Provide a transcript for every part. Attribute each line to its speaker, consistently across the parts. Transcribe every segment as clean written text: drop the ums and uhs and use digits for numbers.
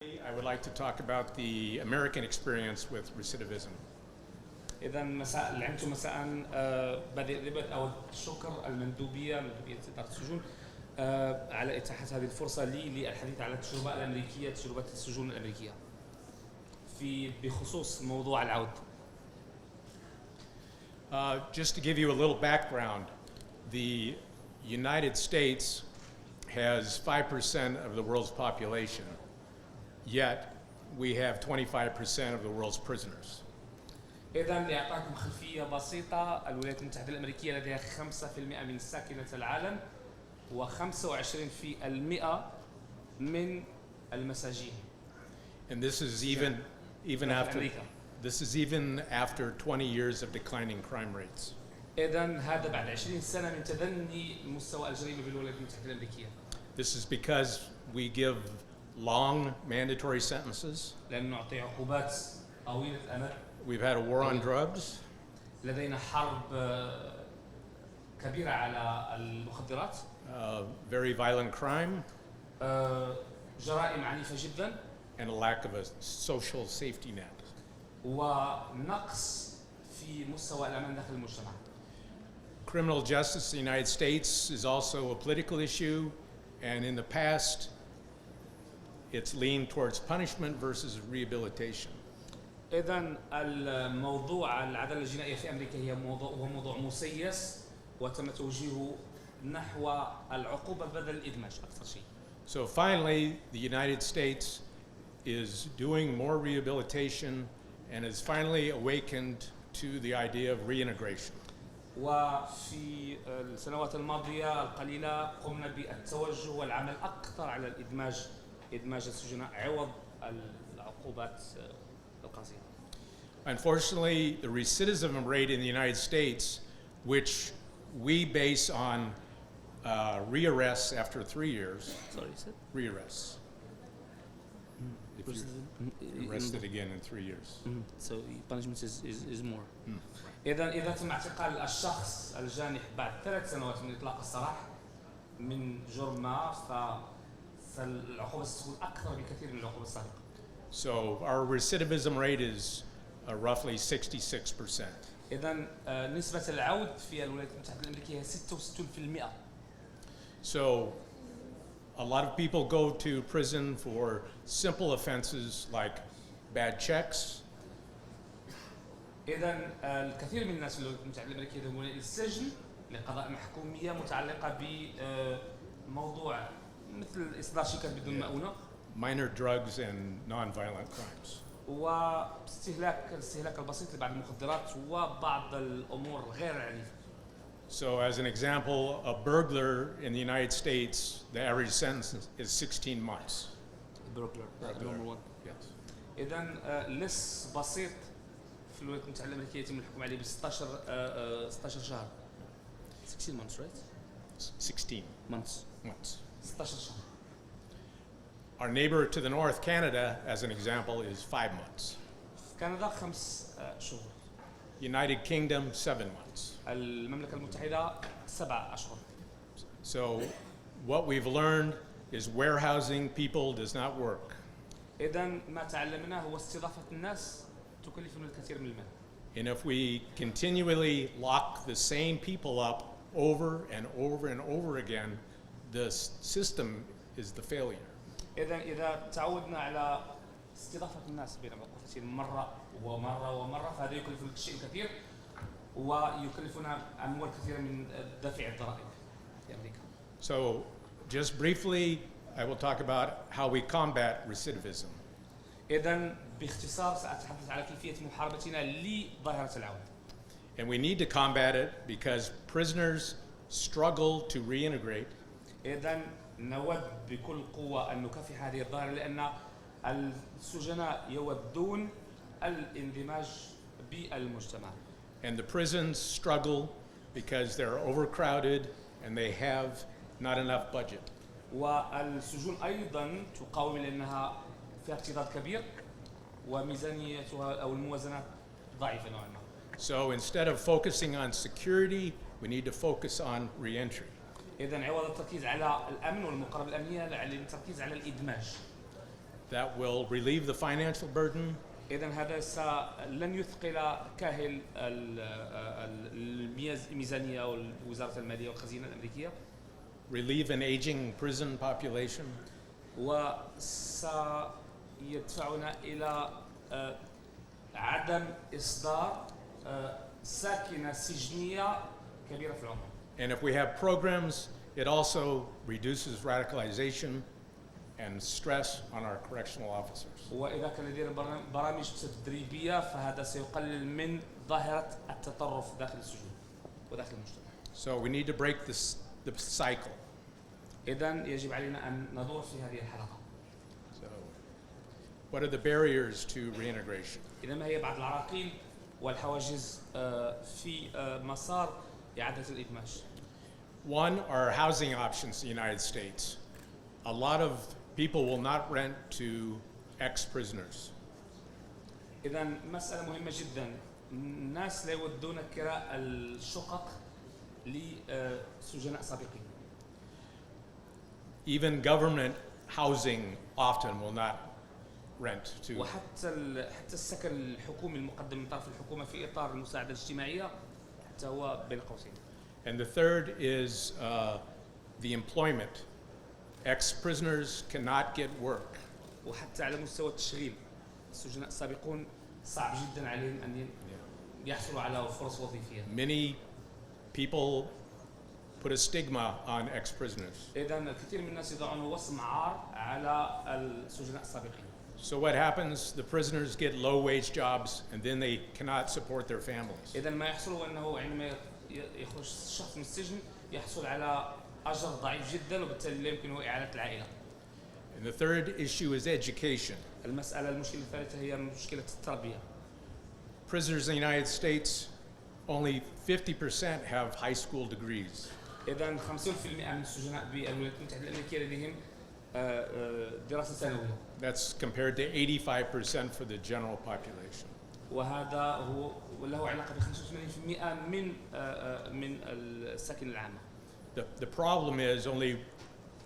Speaker 1: I would like to talk about the American experience with recidivism.
Speaker 2: إذا مساء لعبتوا مساء بدء أو شكر المندوبية إدارة السجون على إتاحة هذه الفرصة لي للحديث على التجربة الأمريكية تجربة السجون الأمريكية بخصوص موضوع العود.
Speaker 1: Just to give you a little background, the United States has 5% of the world's population, yet we have 25% of the world's prisoners.
Speaker 2: إذا لأعطاكم خلفية بسيطة، الولايات المتحدة الأمريكية لديها 5% من ساكنة العالم و25% من المساجين.
Speaker 1: And this is even after 20 years of declining crime rates.
Speaker 2: إذا هذا بعد 20 سنة من تدني مستوى الجريمة بالولايات المتحدة الأمريكية.
Speaker 1: This is because we give long mandatory sentences.
Speaker 2: لأن نعطي عقوبات طويلة الأمد.
Speaker 1: We've had a war on drugs.
Speaker 2: لدينا حرب كبيرة على المخدرات.
Speaker 1: Very violent crime.
Speaker 2: جرائم عنيفة جدا.
Speaker 1: And a lack of a social safety net.
Speaker 2: ونقص في مستوى الأمان داخل المجتمع.
Speaker 1: Criminal justice in the United States is also a political issue, and in the past, it's leaned towards punishment versus rehabilitation.
Speaker 2: إذن الموضوع العدالة الجنائية في أمريكا هو موضوع مسيس وتم توجيهه نحو العقوبة بدل الإدماج أكثر شيء.
Speaker 1: So finally, the United States is doing more rehabilitation and has finally awakened to the idea of reintegration.
Speaker 2: وفي السنوات الماضية القليلة قمنا بالتوجه والعمل أكثر على إدماج السجناء عوض العقوبات القاسية.
Speaker 1: Unfortunately, the recidivism rate in the United States, which we base on rearrests after 3 years.
Speaker 2: Sorry, sir?
Speaker 1: Rearrests. If you're arrested again in 3 years.
Speaker 2: So punishment is more. إذا تم اعتقال الشخص الجانح بعد 3 سنوات من إطلاق السراح من جرم ما، فالعقوبة ستكون أكثر بكثير من العقوبة السابقة.
Speaker 1: So our recidivism rate is roughly 66%.
Speaker 2: إذا نسبة العود في الولايات المتحدة الأمريكية 66%.
Speaker 1: So a lot of people go to prison for simple offenses like bad checks.
Speaker 2: إذا الكثير من الناس في الولايات المتحدة الأمريكية يذهبون إلى السجن لقضاء محكومية متعلقة بموضوع مثل إصدار شيكات بدون مؤونة.
Speaker 1: Minor drugs and non-violent crimes.
Speaker 2: واستهلاك البسيط لبعض المخدرات وبعض الأمور غير عنيفة.
Speaker 1: So as an example, a burglar in the United States, the average sentence is 16 months.
Speaker 2: Burglar. Number one.
Speaker 1: Yes.
Speaker 2: إذا لص بسيط في الولايات المتحدة الأمريكية يتم الحكم عليه ب 16 شهر. 16 months, right?
Speaker 1: 16
Speaker 2: months. 16 شهر.
Speaker 1: Our neighbor to the north, Canada, as an example, is 5 months.
Speaker 2: في كندا 5 شهور.
Speaker 1: United Kingdom, 7 months.
Speaker 2: المملكة المتحدة 7 أشهر.
Speaker 1: So what we've learned is warehousing people does not work.
Speaker 2: إذا ما تعلمناه هو استضافة الناس تكلفنا الكثير من المال.
Speaker 1: And if we continually lock the same people up over and over and over again, the system is the failure.
Speaker 2: إذا تعودنا على استضافة الناس بين موقفتين مرة ومرة فهذا يكلفنا الشيء الكثير ويكلفنا أموال كثيرة من دفع الضرائب في أمريكا.
Speaker 1: So just briefly, I will talk about how we combat recidivism.
Speaker 2: إذن باختصار سأتحدث على كيفية محاربتنا لظاهرة العود.
Speaker 1: And we need to combat it because prisoners struggle to reintegrate.
Speaker 2: إذن نود بكل قوة أن نكافح هذه الظاهرة لأن السجناء يودون الاندماج بالمجتمع.
Speaker 1: And the prisons struggle because they're overcrowded and they have not enough budget.
Speaker 2: والسجون أيضا تقاوم لأنها فيها اكتظاظ كبير وميزانيتها أو الموازنات ضعيفة نوعا ما.
Speaker 1: So instead of focusing on security, we need to focus on
Speaker 2: إذن عوض التركيز على الأمن والمقاربة الأمنية التركيز على الإدماج.
Speaker 1: that will relieve the financial burden
Speaker 2: إذا هذا لن يثقل كاهل الميزانية ووزارة المالية والخزينة الأمريكية
Speaker 1: relieve an aging prison population
Speaker 2: وسيدفعنا إلى عدم إصدار ساكنة سجنية كبيرة في العمر.
Speaker 1: and if we have programs it also reduces radicalization and stress on our correctional officers.
Speaker 2: وإذا كان لدينا برامج تدريبية فهذا سيقلل من ظاهرة التطرف داخل السجون وداخل المجتمع.
Speaker 1: So we need to break the cycle.
Speaker 2: إذن يجب علينا أن ندور في هذه الحلقة.
Speaker 1: So what are the barriers to reintegration?
Speaker 2: إذا ما هي بعض العراقيل والحواجز في مسار إعادة الإدماج؟
Speaker 1: One are housing options in the United States. A lot of people will not rent to ex-prisoners.
Speaker 2: إذا مسألة مهمة جدا. الناس لا يودون كراء الشقق لسجناء سابقين.
Speaker 1: Even government housing often will not rent to.
Speaker 2: وحتى السكن الحكومي المقدم من طرف الحكومة في إطار المساعدة الاجتماعية حتى هو بين قوسين.
Speaker 1: And the third is the employment. Ex-prisoners cannot get work.
Speaker 2: وحتى على مستوى التشغيل السجناء السابقون صعب جدا عليهم أن يحصلوا على فرص وظيفية.
Speaker 1: Many people put a stigma on ex-prisoners.
Speaker 2: إذا الكثير من الناس يضعون وصم عار على السجناء السابقين.
Speaker 1: So what happens? The prisoners get low-wage jobs, and then they cannot support their families.
Speaker 2: إذا ما يحصلوا أنه عندما يخرج الشخص من السجن يحصل على أجر ضعيف جدا وبالتالي لا يمكنه إعالة العائلة.
Speaker 1: And the third issue is education.
Speaker 2: المشكلة الثالثة هي مشكلة التربية.
Speaker 1: Prisoners in the United States, only 50% have high school degrees.
Speaker 2: إذا 50% من السجناء بالولايات المتحدة الأمريكية لديهم دراسة ثانوية.
Speaker 1: That's compared to 85% for the general population.
Speaker 2: وهذا هو له علاقة ب 85% من الساكن العامة.
Speaker 1: The problem is only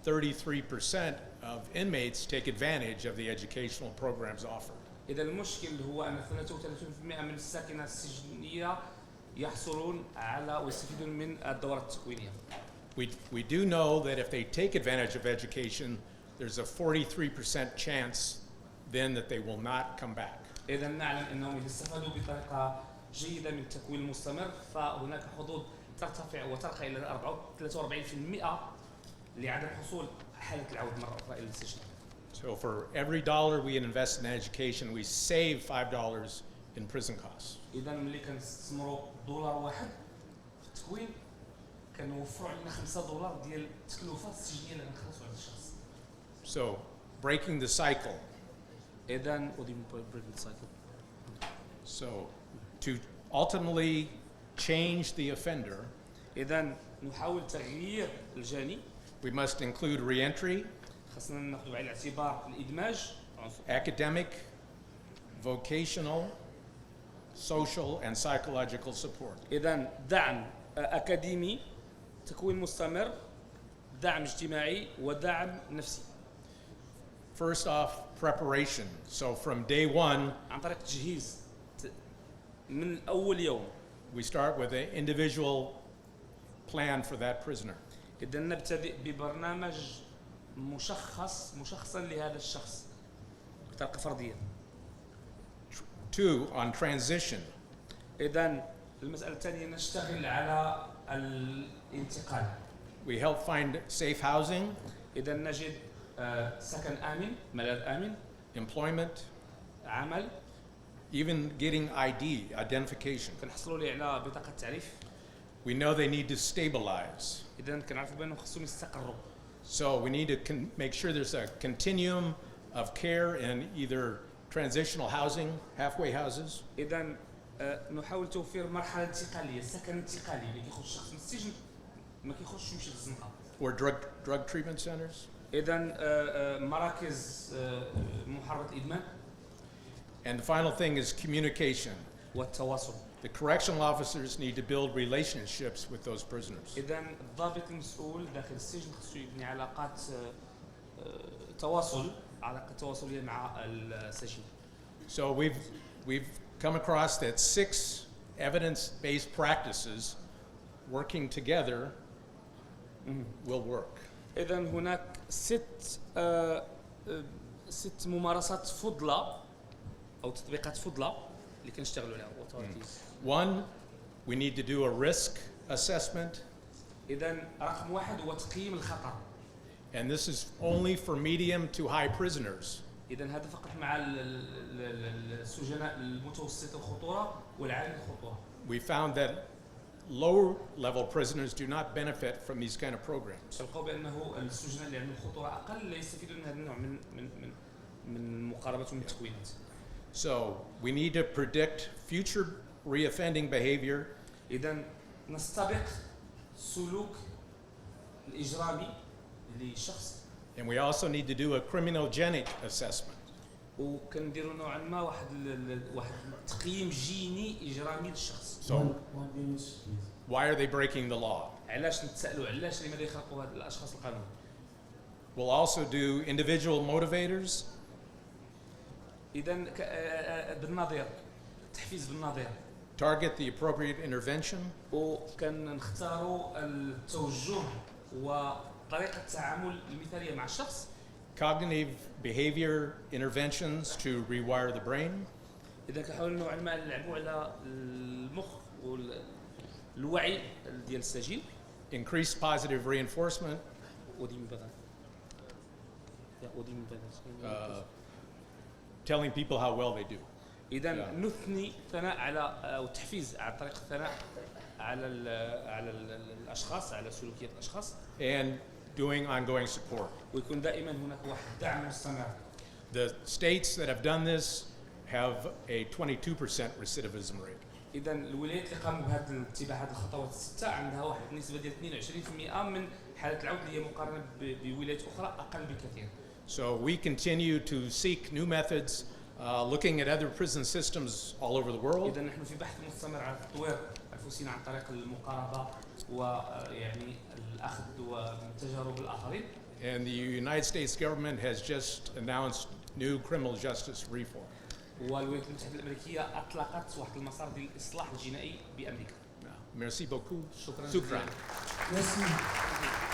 Speaker 1: 33% of inmates take advantage of the educational programs offered.
Speaker 2: إذا المشكل هو أن 33% من الساكنة السجنية يحصلون على ويستفيدون من الدورات التكوينية.
Speaker 1: We do know that if they take advantage of education, there's a 43% chance then that they will not come back.
Speaker 2: إذا نعلم أنهم إذا استفادوا بطريقة جيدة من التكوين المستمر فهناك حظوظ ترتفع وترقى إلى 43% لعدم حصول حالة العود مرة أخرى إلى السجن.
Speaker 1: So for every dollar we invest in education, we save $5 in prison costs.
Speaker 2: إذا ملي كنستثمروا دولار واحد في التكوين كنوفروا علينا $5 ديال التكلفة السجنية اللي غنخلصوا على الشخص.
Speaker 1: So breaking the cycle.
Speaker 2: إذا breaking the cycle.
Speaker 1: So to ultimately change the offender,
Speaker 2: إذا نحاول تغيير الجاني.
Speaker 1: we must include reentry,
Speaker 2: خاصنا ناخذ بعين الاعتبار الإدماج
Speaker 1: academic, vocational, social and psychological support.
Speaker 2: إذا دعم أكاديمي، تكوين مستمر، دعم اجتماعي ودعم نفسي.
Speaker 1: First off, preparation. So from day one,
Speaker 2: عن طريق تجهيز من أول يوم.
Speaker 1: we start with an individual plan for that prisoner.
Speaker 2: إذا نبتدئ ببرنامج مشخصا لهذا الشخص بطريقة فردية.
Speaker 1: 2, on transition.
Speaker 2: إذا المسألة الثانية نشتغل على الانتقال.
Speaker 1: We help find safe housing,
Speaker 2: إذا نجد سكن آمن، ملاذ آمن،
Speaker 1: employment,
Speaker 2: عمل،
Speaker 1: even getting ID, identification.
Speaker 2: كنحصلوا ليه على بطاقة تعريف.
Speaker 1: We know they need to stabilize.
Speaker 2: إذا كنعرفوا بأنهم خصهم يستقروا.
Speaker 1: So we need to make sure there's a continuum of care in either transitional housing, halfway houses,
Speaker 2: إذا نحاول توفير مرحلة انتقالية، سكن انتقالي اللي كيخرج الشخص من السجن ما كيخرجش يمشي للزنقة.
Speaker 1: or drug treatment centers.
Speaker 2: إذا مراكز محاربة الإدمان.
Speaker 1: And the final thing is communication.
Speaker 2: والتواصل.
Speaker 1: The correctional officers need to build relationships with those prisoners.
Speaker 2: إذا الضابط المسؤول داخل السجن خصو يبني علاقات تواصل علاقة تواصلية مع السجين.
Speaker 1: So we've come across that 6 evidence-based practices working together will work.
Speaker 2: إذن هناك 6 ممارسات فضلة أو تطبيقات فضلة اللي كنشتغلوا عليها.
Speaker 1: One, we need to do a risk assessment.
Speaker 2: إذن رقم 1 هو تقييم الخطر.
Speaker 1: And this is only for medium to high prisoners.
Speaker 2: إذن هذا فقط مع السجناء المتوسط الخطورة والعالي الخطورة.
Speaker 1: We found that low-level prisoners do not benefit from these kind of programs.
Speaker 2: تلقوا بأنه السجناء اللي عندهم خطورة أقل لا يستفيدون من هذا النوع من المقاربات ومن التكوينات.
Speaker 1: So we need to predict future reoffending behavior.
Speaker 2: إذن نستبق سلوك الإجرامي لشخص.
Speaker 1: And we also need to do a criminogenic assessment.
Speaker 2: وكنديروا نوعا ما واحد تقييم جيني إجرامي للشخص.
Speaker 1: So why are they breaking the law?
Speaker 2: علاش نتسألوا علاش لماذا يخرقوا هاد الأشخاص القانون؟
Speaker 1: We'll also do individual motivators.
Speaker 2: إذن بالنظير تحفيز بالنظير.
Speaker 1: Target the appropriate intervention.
Speaker 2: وكان نختاروا التوجه وطريقة التعامل المثالية مع الشخص.
Speaker 1: Cognitive behavior interventions to rewire the brain.
Speaker 2: إذا كنحاولوا نوعا ما نلعبوا على المخ والوعي ديال السجين.
Speaker 1: Increase positive reinforcement. Telling people how well they do.
Speaker 2: إذا نثني ثناء على أو تحفيز على طريق الثناء على الأشخاص على سلوكيات الأشخاص.
Speaker 1: And doing ongoing support.
Speaker 2: ويكون دائما هناك واحد دعم مستمر.
Speaker 1: The states that have done this have a 22% recidivism rate.
Speaker 2: إذا الولايات اللي قاموا بهذا اتباع هذه الخطوات ال6 عندها واحد النسبة ديال 22% من حالات العود اللي هي مقارنة بولايات أخرى أقل بكثير.
Speaker 1: So we continue to seek new methods, looking at other prison systems all over the world.
Speaker 2: إذا نحن في بحث مستمر على تطوير أنفسنا عن طريق المقاربة ويعني الأخذ من تجارب الآخرين.
Speaker 1: And the United States government has just announced new criminal justice reform.
Speaker 2: والولايات المتحدة الأمريكية أطلقت واحد المسار ديال الإصلاح الجنائي بأمريكا.
Speaker 1: Merci beaucoup.
Speaker 2: شكرا.
Speaker 3: Merci.